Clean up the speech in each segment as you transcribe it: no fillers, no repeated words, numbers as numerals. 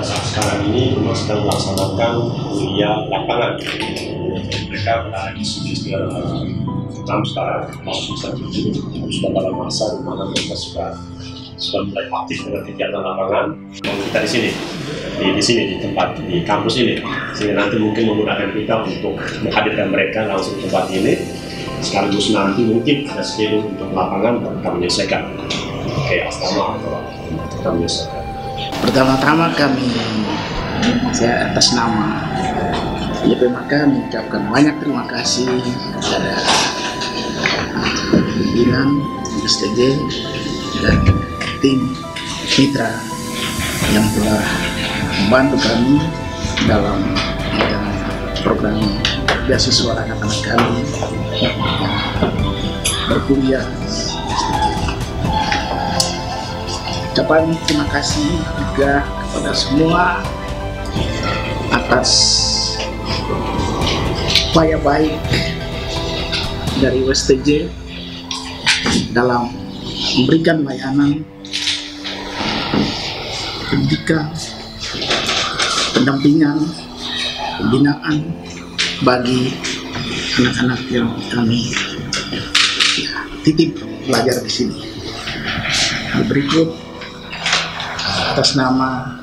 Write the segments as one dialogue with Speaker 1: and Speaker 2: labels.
Speaker 1: saat sekarang ini memang sedang melaksanakan kuliah lapangan. Mereka berada di semester 6 sekarang, masuk semester 7, sudah dalam masa di mana mereka sudah mulai aktif dengan kegiatan lapangan. Kita di sini, di tempat di kampus ini, sehingga nanti mungkin menggunakan kita untuk menghadirkan mereka langsung ke tempat ini. Sekaligus nanti mungkin ada schedule untuk lapangan dan kita menyelesaikan kayak asrama atau kita menyelesaikan.
Speaker 2: Pertama-tama saya atas nama YPMK mengucapkan banyak terima kasih kepada pimpinan STJ dan tim mitra yang telah membantu kami dalam program beasiswa anak-anak kami berkuliah. Ucapan terima kasih juga kepada semua atas upaya baik dari USTJ dalam memberikan layanan pendidikan, pendampingan, pembinaan bagi anak-anak yang kami titip belajar di sini. Berikut atas nama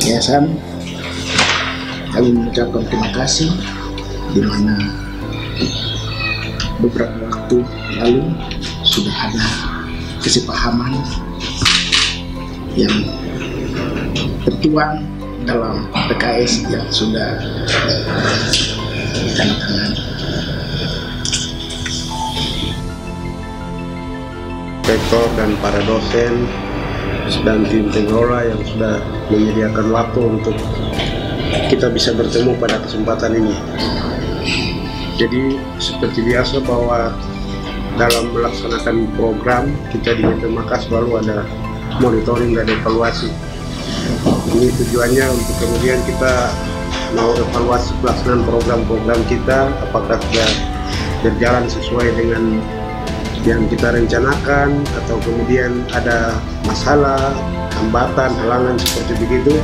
Speaker 2: yayasan kami mengucapkan terima kasih, di mana beberapa waktu lalu sudah ada kesepahaman yang tertuang dalam PKS yang sudah ditandatangani.
Speaker 3: Rektor dan para dosen dan tim pengelola yang sudah menyediakan waktu untuk kita bisa bertemu pada kesempatan ini. Jadi seperti biasa bahwa dalam melaksanakan program kita di YPMK selalu ada monitoring dan evaluasi. Ini tujuannya untuk kemudian kita mau evaluasi pelaksanaan program-program kita, apakah sudah berjalan sesuai dengan yang kita rencanakan atau kemudian ada masalah, hambatan, halangan seperti begitu,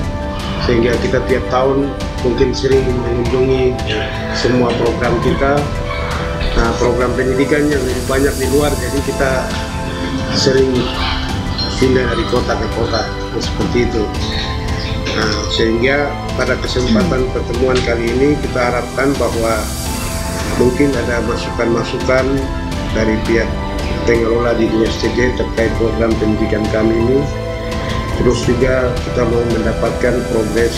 Speaker 3: sehingga kita tiap tahun mungkin sering mengunjungi semua program kita. Nah, program pendidikan yang lebih banyak di luar, jadi kita sering pindah dari kota ke kota seperti itu. Nah, sehingga pada kesempatan pertemuan kali ini kita harapkan bahwa mungkin ada masukan-masukan dari pihak pengelola di USTJ terkait program pendidikan kami ini. Terus juga kita mau mendapatkan progres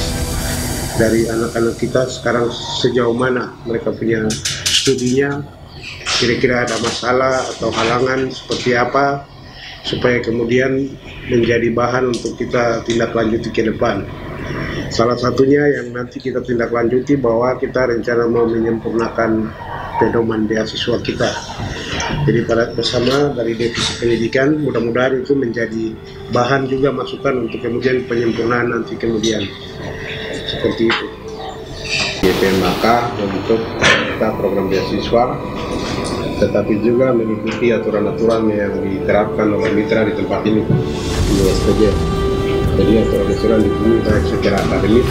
Speaker 3: dari anak-anak kita sekarang sejauh mana mereka punya studinya, kira-kira ada masalah atau halangan seperti apa, supaya kemudian menjadi bahan untuk kita tindak lanjuti ke depan. Salah satunya yang nanti kita tindak lanjuti bahwa kita rencana mau menyempurnakan pedoman beasiswa kita. Jadi pada bersama dari divisi pendidikan, mudah-mudahan itu menjadi bahan juga masukan untuk kemudian penyempurnaan nanti kemudian seperti itu. YPMK untuk kita program beasiswa, tetapi juga mengikuti aturan-aturan yang diterapkan oleh mitra di tempat ini di USTJ. Jadi aturan-aturan dipenuhi baik secara akademis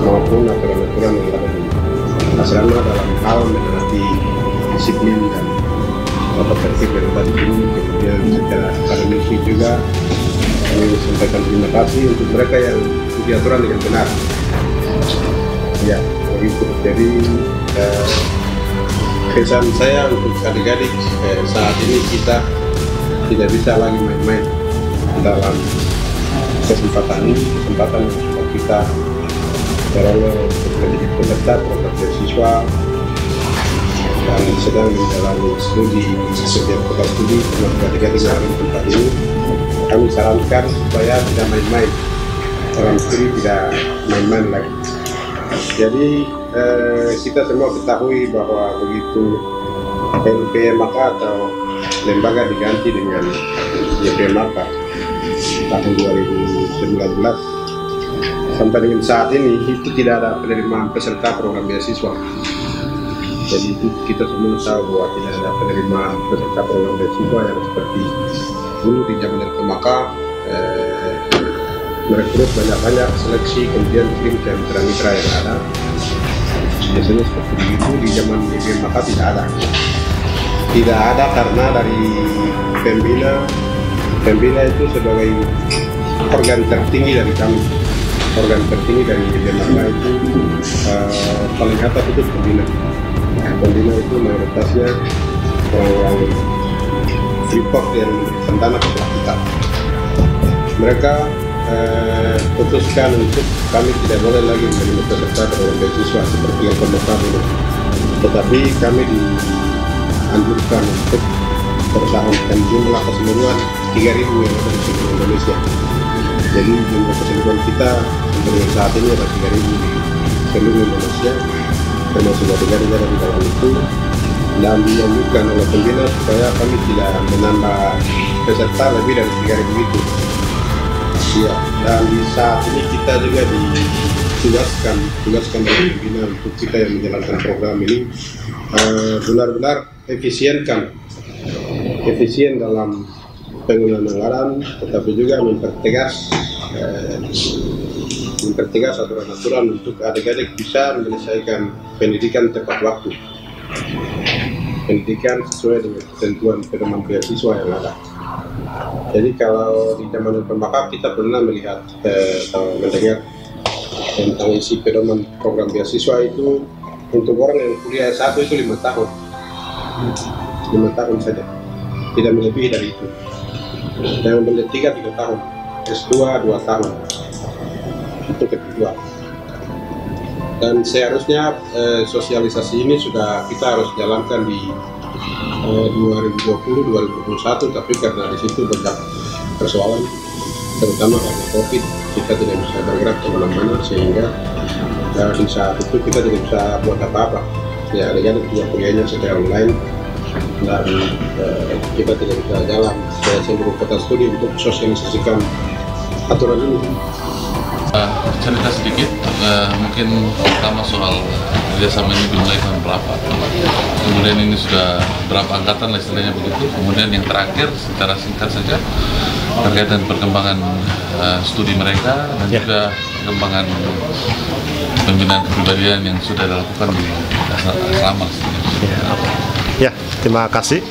Speaker 3: maupun aturan-aturan yang ada di asrama dalam hal menaati disiplin dan tata tertib yang tadi ini. Kemudian secara akademis juga kami sampaikan terima kasih untuk mereka yang ikuti aturan dengan benar. Ya, begitu. Jadi kesan saya untuk adik-adik saat ini kita tidak bisa lagi main-main dalam kesempatan ini, kesempatan yang sudah kita peroleh untuk menjadi peserta program beasiswa dan sedang menjalani studi di setiap kota studi. Adik-adik yang ada di tempat ini, kami sarankan supaya tidak main-main dalam studi, tidak main-main lagi. Jadi kita semua ketahui bahwa begitu LPMK atau lembaga diganti dengan YPMK tahun 2019 sampai dengan saat ini itu tidak ada penerimaan peserta program beasiswa. Jadi itu kita semua tahu bahwa tidak ada penerimaan peserta program beasiswa yang seperti dulu di zaman LPMK merekrut banyak-banyak seleksi, kemudian kirim ke mitra-mitra yang ada. Biasanya seperti itu. Di zaman YPM maka tidak ada karena dari Pembina itu sebagai organ tertinggi dari kami, organ tertinggi dari YPM maka itu paling atas itu Pembina. Pembina itu mayoritasnya orang Freeport yang Santana sebelah kita. Mereka putuskan untuk kami tidak boleh lagi menerima peserta program beasiswa seperti yang pembekal ini, tetapi kami dianjurkan untuk pertahankan jumlah keseluruhan 3.000 yang ada di seluruh Indonesia. Jadi jumlah keseluruhan kita sampai saat ini ada 3.000 di seluruh Indonesia, termasuk negara-negara di dalam itu, dan dianjurkan oleh pembina supaya kami tidak menambah peserta lebih dari 3.000 itu. Ya, dan di saat ini kita juga ditugaskan oleh pembina untuk kita yang menjalankan program ini benar-benar efisien dalam penggunaan anggaran, tetapi juga mempertegas aturan-aturan untuk adik-adik bisa menyelesaikan pendidikan tepat waktu, pendidikan sesuai dengan ketentuan pedoman beasiswa yang ada. Jadi kalau di zaman pembakar kita pernah melihat atau mendengar tentang isi pedoman program beasiswa itu untuk orang yang kuliah S1 itu 5 tahun. 5 tahun saja, tidak melebihi dari itu. Dan yang D3 3 tahun, S2 2 tahun, itu kedua. Dan seharusnya sosialisasi ini sudah kita harus jalankan di 2020-2021, tapi karena di situ banyak persoalan, terutama karena COVID, kita tidak bisa bergerak kemana-mana, sehingga di saat itu kita tidak bisa buat apa-apa. Ya, ada juga kuliahnya secara online, dan kita tidak bisa jalan seluruh kota studi untuk sosialisasikan aturan ini.
Speaker 4: Cerita sedikit, mungkin pertama soal kerjasama ini dimulai tahun berapa, kemudian ini sudah berapa angkatan lah istilahnya begitu, kemudian yang terakhir secara singkat saja terkait dengan perkembangan studi mereka dan juga perkembangan pembinaan kepribadian yang sudah dilakukan di asrama.
Speaker 5: Ya, terima kasih.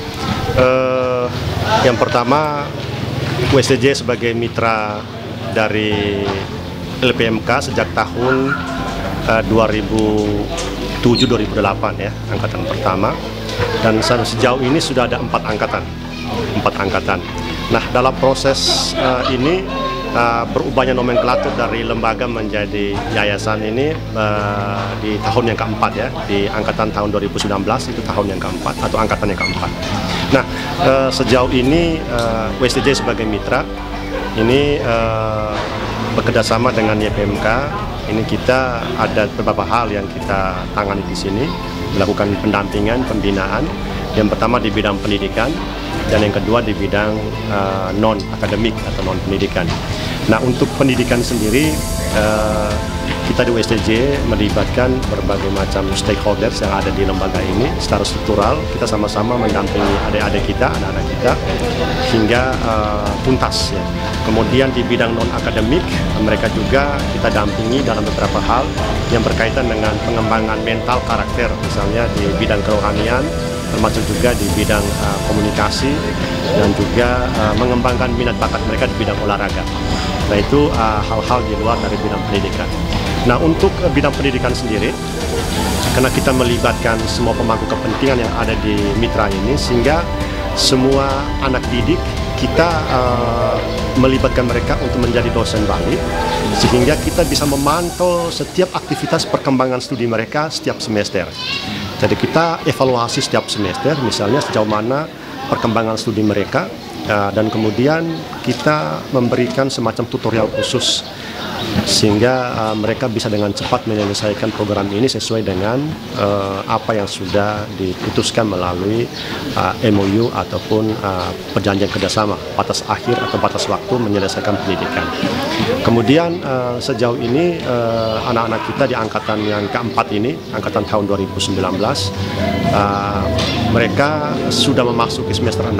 Speaker 5: Yang pertama, USTJ sebagai mitra dari LPMK sejak tahun 2007-2008 ya, angkatan pertama, dan sejauh ini sudah ada 4 angkatan. Nah, dalam proses ini berubahnya nomenklatur dari lembaga menjadi yayasan ini di tahun yang keempat ya, di angkatan tahun 2019 itu tahun yang keempat atau angkatan yang keempat. Nah, sejauh ini USTJ sebagai mitra ini bekerjasama dengan YPMK. Ini kita ada beberapa hal yang kita tangani di sini, melakukan pendampingan, pembinaan. Yang pertama di bidang pendidikan, dan yang kedua di bidang non-akademik atau non-pendidikan. Nah, untuk pendidikan sendiri, kita di USTJ melibatkan berbagai macam stakeholders yang ada di lembaga ini secara struktural. Kita sama-sama mendampingi adik-adik kita, anak-anak kita, hingga tuntas ya. Kemudian di bidang non-akademik, mereka juga kita dampingi dalam beberapa hal yang berkaitan dengan pengembangan mental karakter, misalnya di bidang kerohanian, termasuk juga di bidang komunikasi, dan juga mengembangkan minat bakat mereka di bidang olahraga. Nah, itu hal-hal di luar dari bidang pendidikan. Nah, untuk bidang pendidikan sendiri, karena kita melibatkan semua pemangku kepentingan yang ada di mitra ini, sehingga semua anak didik kita melibatkan mereka untuk menjadi dosen Bali, sehingga kita bisa memantau setiap aktivitas perkembangan studi mereka setiap semester. Jadi kita evaluasi setiap semester, misalnya sejauh mana perkembangan studi mereka, dan kemudian kita memberikan semacam tutorial khusus sehingga mereka bisa dengan cepat menyelesaikan program ini sesuai dengan apa yang sudah diputuskan melalui MOU ataupun perjanjian kerjasama, batas akhir atau batas waktu menyelesaikan pendidikan. Kemudian sejauh ini anak-anak kita di angkatan yang keempat ini, angkatan tahun 2019, mereka sudah memasuki semester 6,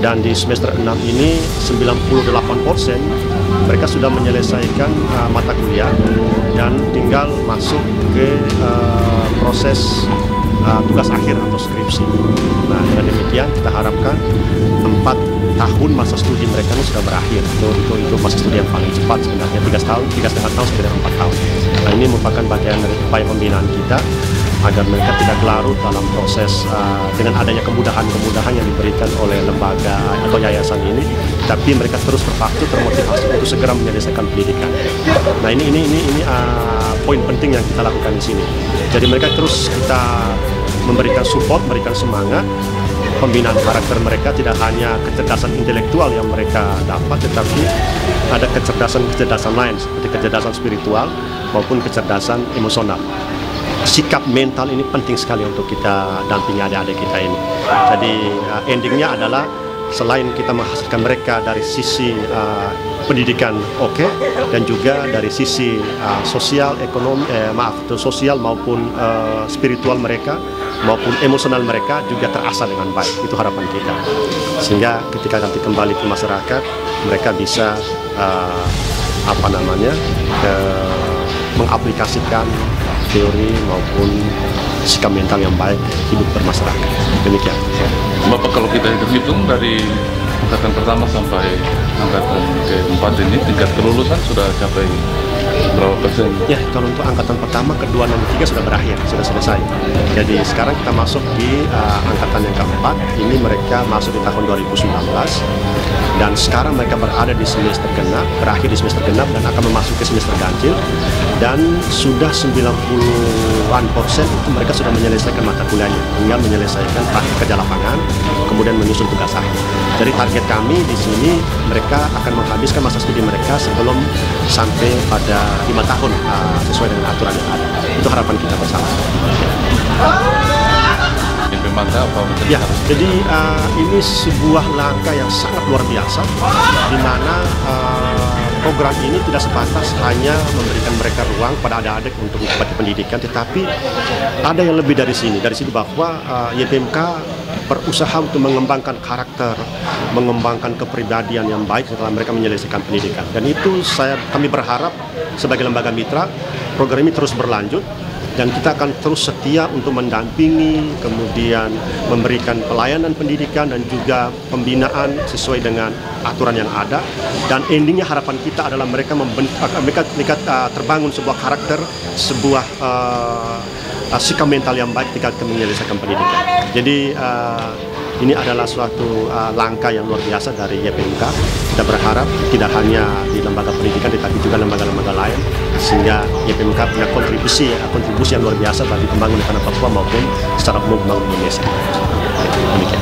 Speaker 5: dan di semester 6 ini 98% mereka sudah menyelesaikan mata kuliah dan tinggal masuk ke proses tugas akhir atau skripsi. Nah, dengan demikian kita harapkan 4 tahun masa studi mereka ini sudah berakhir. Itu masa studi yang paling cepat sebenarnya, 3,5 tahun sebenarnya 4 tahun. Nah, ini merupakan bagian dari upaya pembinaan kita agar mereka tidak larut dalam proses dengan adanya kemudahan-kemudahan yang diberikan oleh lembaga atau yayasan ini, tapi mereka terus termotivasi untuk segera menyelesaikan pendidikan. Nah, ini poin penting yang kita lakukan di sini. Jadi mereka terus kita memberikan support, memberikan semangat. Pembinaan karakter mereka tidak hanya kecerdasan intelektual yang mereka dapat, tetapi ada kecerdasan lain seperti kecerdasan spiritual maupun kecerdasan emosional. Sikap mental ini penting sekali untuk kita dampingi adik-adik kita ini. Jadi endingnya adalah selain kita menghasilkan mereka dari sisi pendidikan dan juga dari sisi sosial, sosial maupun spiritual mereka maupun emosional mereka juga terasah dengan baik. Itu harapan kita. Sehingga ketika nanti kembali ke masyarakat, mereka bisa mengaplikasikan teori maupun sikap mental yang baik hidup bermasyarakat. Demikian.
Speaker 4: Bapak, kalau kita hitung dari angkatan pertama sampai angkatan keempat ini, tingkat kelulusan sudah capai berapa persen?
Speaker 5: Ya, kalau untuk angkatan pertama, kedua, dan ketiga sudah berakhir, sudah selesai. Jadi sekarang kita masuk di angkatan yang keempat. Ini mereka masuk di tahun 2019 dan sekarang mereka berada di semester genap, berakhir di semester genap dan akan memasuki semester ganjil. Dan sudah 90% itu mereka sudah menyelesaikan mata kuliahnya, tinggal menyelesaikan praktik kerja lapangan, kemudian menyusun tugas akhir. Jadi target kami di sini mereka akan menghabiskan masa studi mereka sebelum sampai pada 5 tahun sesuai dengan aturan yang ada. Itu harapan kita bersama. Ya, jadi ini sebuah langkah yang sangat luar biasa, di mana program ini tidak sebatas hanya memberikan mereka ruang pada adik-adik untuk menikmati pendidikan, tetapi ada yang lebih dari sini. Dari sini bahwa YPMK berusaha untuk mengembangkan karakter, mengembangkan kepribadian yang baik setelah mereka menyelesaikan pendidikan. Dan itu kami berharap sebagai lembaga mitra, program ini terus berlanjut. Dan kita akan terus setia untuk mendampingi, kemudian memberikan pelayanan pendidikan dan juga pembinaan sesuai dengan aturan yang ada. Dan endingnya harapan kita adalah mereka terbangun sebuah karakter, sebuah sikap mental yang baik ketika menyelesaikan pendidikan. Jadi ini adalah suatu langkah yang luar biasa dari YPMK. Kita berharap tidak hanya di lembaga pendidikan, tetapi juga lembaga-lembaga lain, sehingga YPMK punya kontribusi yang luar biasa bagi pembangunan tanah Papua maupun secara umum pembangunan Indonesia. Demikian.